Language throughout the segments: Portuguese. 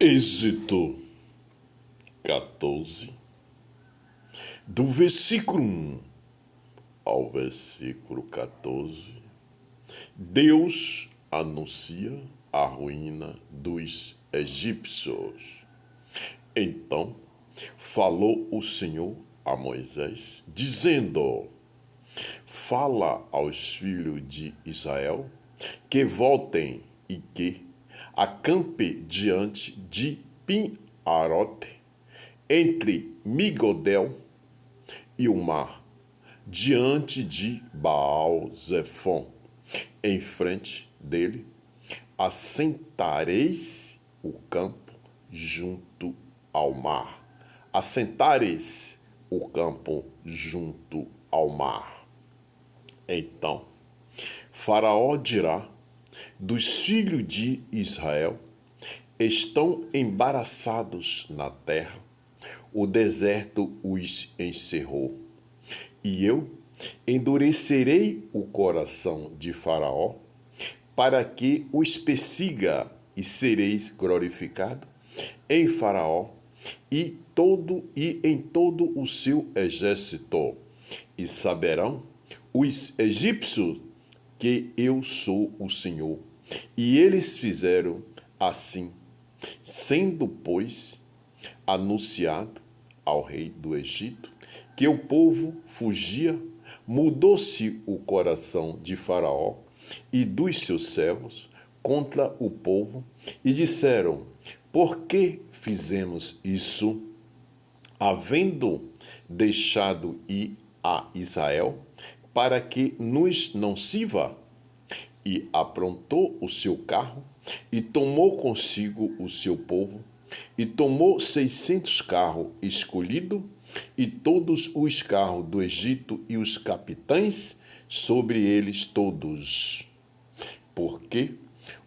Êxodo 14, do versículo 1 ao versículo 14, Deus anuncia a ruína dos egípcios. Então falou o Senhor a Moisés, dizendo: Fala aos filhos de Israel que voltem e que acampe diante de Pin-harote, entre Migodel e o mar, diante de Baal-Zefon. Em frente dele assentareis o campo junto ao mar. Assentareis o campo junto ao mar. Então Faraó dirá: dos filhos de Israel estão embaraçados na terra, o deserto os encerrou. E eu endurecerei o coração de Faraó, para que os persiga, e sereis glorificado em Faraó e em todo o seu exército, e saberão os egípcios que eu sou o Senhor. E eles fizeram assim, sendo, pois, anunciado ao rei do Egito que o povo fugia, mudou-se o coração de Faraó e dos seus servos contra o povo, e disseram: por que fizemos isso, havendo deixado ir a Israel, para que nos não sirva? E aprontou o seu carro, e tomou consigo o seu povo, e tomou 600 carros escolhidos, e todos os carros do Egito, e os capitães sobre eles todos. Porque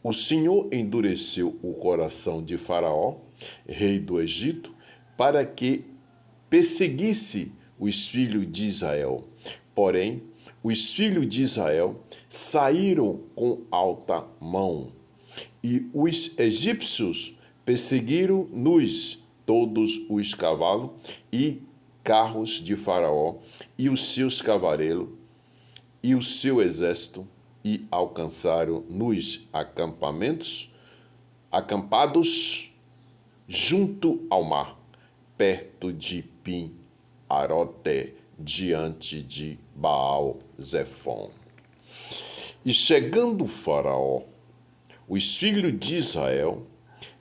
o Senhor endureceu o coração de Faraó, rei do Egito, para que perseguisse os filhos de Israel. Porém, os filhos de Israel saíram com alta mão, e os egípcios perseguiram-nos todos os cavalos e carros de Faraó, e os seus cavaleiros, e o seu exército, e alcançaram nos acampados junto ao mar, perto de Pin-harote, diante de Baal-Zefon. E chegando Faraó, os filhos de Israel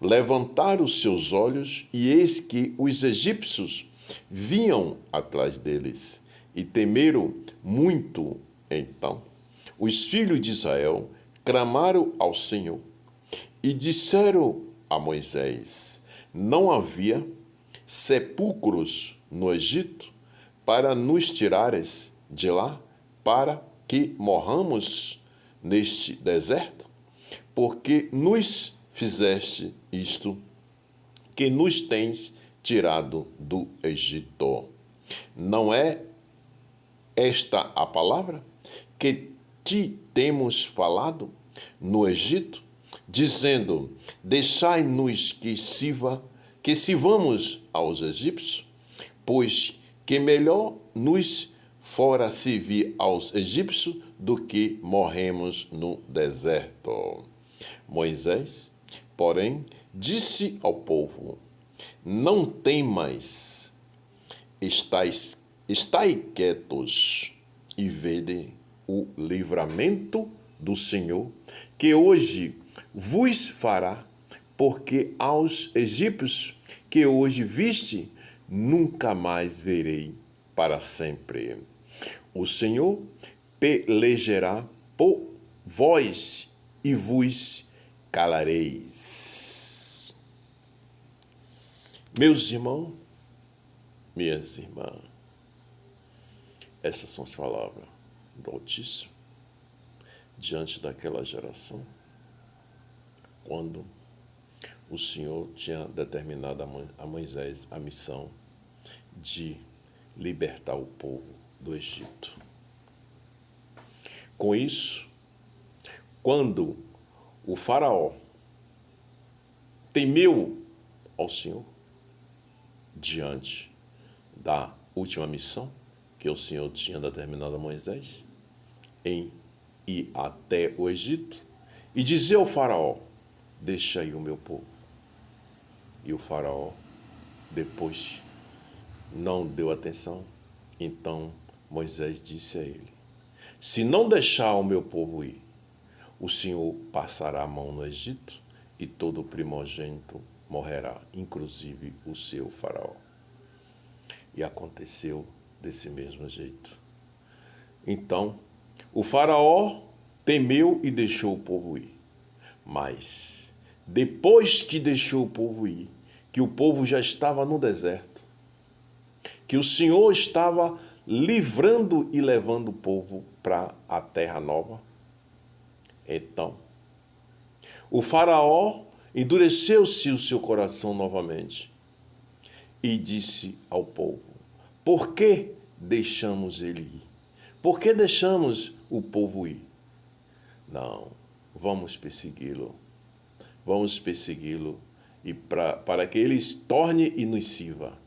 levantaram seus olhos, e eis que os egípcios vinham atrás deles, e temeram muito. Então os filhos de Israel clamaram ao Senhor e disseram a Moisés: não havia sepulcros no Egito para nos tirares de lá, para que morramos neste deserto? Porque nos fizeste isto, que nos tens tirado do Egito. Não é esta a palavra que te temos falado no Egito, dizendo: deixai-nos que sirvamos aos egípcios? Pois que melhor nos fora servir aos egípcios do que morremos no deserto. Moisés, porém, disse ao povo: não temais, estai quietos e vede o livramento do Senhor, que hoje vos fará, porque aos egípcios que hoje viste, nunca mais verei para sempre. O Senhor pelejará por vós, e vos calareis. Meus irmãos, minhas irmãs, essas são as palavras do Altíssimo diante daquela geração, quando o Senhor tinha determinado a Moisés a missão de libertar o povo do Egito. Com isso, quando o Faraó temeu ao Senhor diante da última missão que o Senhor tinha determinado a Moisés em ir até o Egito e dizer ao faraó: deixa aí o meu povo. E o faraó depois não deu atenção. Então Moisés disse a ele: se não deixar o meu povo ir, o Senhor passará a mão no Egito e todo primogênito morrerá, inclusive o seu faraó. E aconteceu desse mesmo jeito. Então, o faraó temeu e deixou o povo ir. Mas, depois que deixou o povo ir, que o povo já estava no deserto, que o Senhor estava livrando e levando o povo para a terra nova, então, o faraó endureceu-se o seu coração novamente e disse ao povo: por que deixamos ele ir? Por que deixamos o povo ir? Não, vamos persegui-lo. Vamos persegui-lo e para que ele se torne e nos sirva.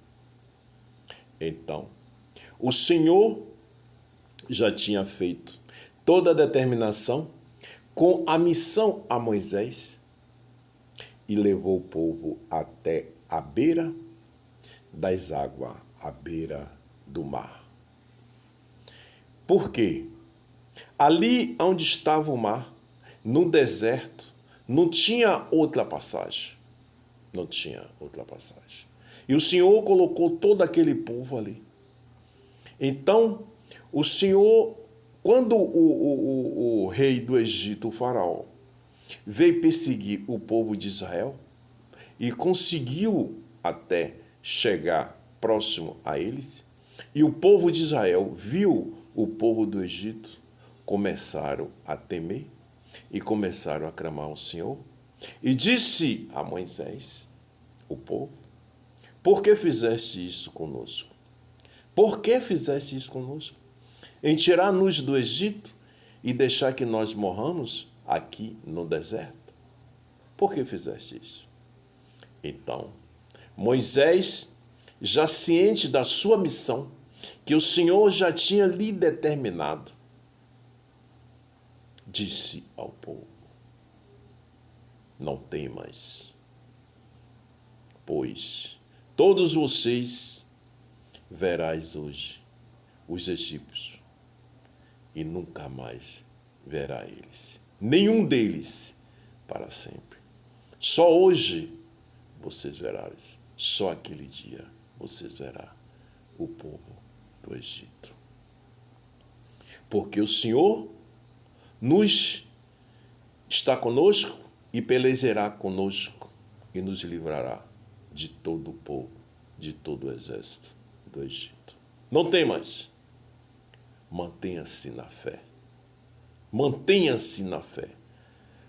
Então, o Senhor já tinha feito toda a determinação com a missão a Moisés e levou o povo até a beira das águas, à beira do mar. Por quê? Ali onde estava o mar, no deserto, não tinha outra passagem. Não tinha outra passagem. E o Senhor colocou todo aquele povo ali. Então, o Senhor, quando o rei do Egito, o faraó, veio perseguir o povo de Israel e conseguiu até chegar próximo a eles, e o povo de Israel viu o povo do Egito, começaram a temer e começaram a clamar ao Senhor. E disse a Moisés, o povo: por que fizeste isso conosco? Por que fizeste isso conosco? Em tirar-nos do Egito e deixar que nós morramos aqui no deserto? Por que fizeste isso? Então, Moisés, já ciente da sua missão, que o Senhor já tinha lhe determinado, disse ao povo: não temas, pois todos vocês verás hoje os egípcios e nunca mais verá eles, nenhum deles para sempre. Só hoje vocês verás, só aquele dia vocês verão o povo do Egito. Porque o Senhor nos está conosco e pelejará conosco e nos livrará de todo o povo, de todo o exército do Egito. Não temas, mantenha-se na fé. Mantenha-se na fé,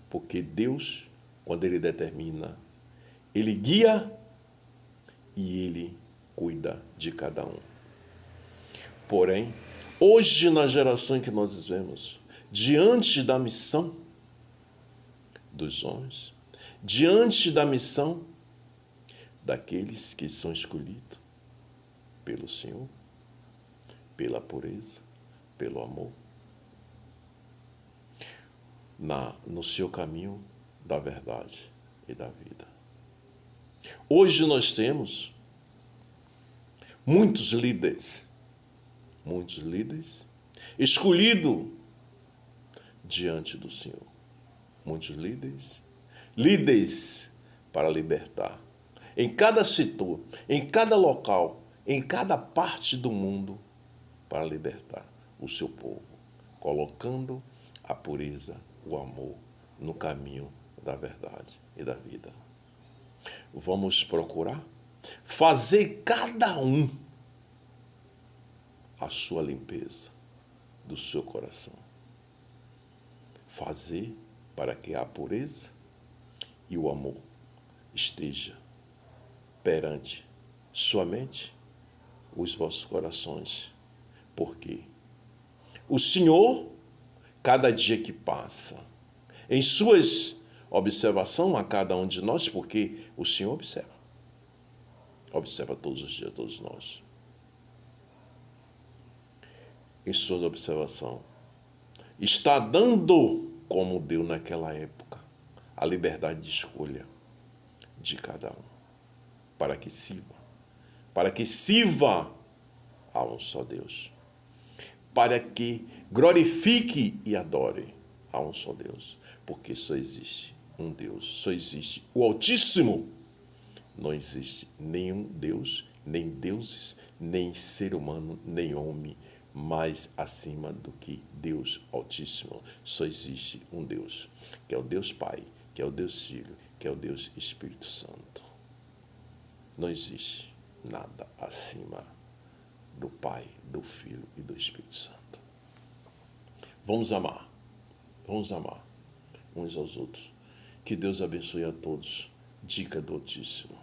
porque Deus, quando Ele determina, Ele guia e Ele cuida de cada um. Porém, hoje, na geração que nós vivemos, diante da missão dos homens, diante da missão daqueles que são escolhidos pelo Senhor, pela pureza, pelo amor, no seu caminho da verdade e da vida. Hoje nós temos muitos líderes escolhidos diante do Senhor. Muitos líderes para libertar. Em cada setor, em cada local, em cada parte do mundo, para libertar o seu povo, colocando a pureza, o amor no caminho da verdade e da vida. Vamos procurar fazer cada um a sua limpeza do seu coração. Fazer para que a pureza e o amor esteja perante somente os vossos corações. Porque o Senhor, cada dia que passa, em suas observações a cada um de nós, porque o Senhor observa. observa todos os dias, todos nós. Em sua observação, está dando, como deu naquela época, a liberdade de escolha de cada um, para que sirva a um só Deus, para que glorifique e adore a um só Deus, porque só existe um Deus, só existe o Altíssimo. Não existe nenhum Deus, nem deuses, nem ser humano, nem homem mais acima do que Deus Altíssimo. Só existe um Deus, que é o Deus Pai, que é o Deus Filho, que é o Deus Espírito Santo. Não existe nada acima do Pai, do Filho e do Espírito Santo. Vamos amar uns aos outros. Que Deus abençoe a todos. Dica do Altíssimo.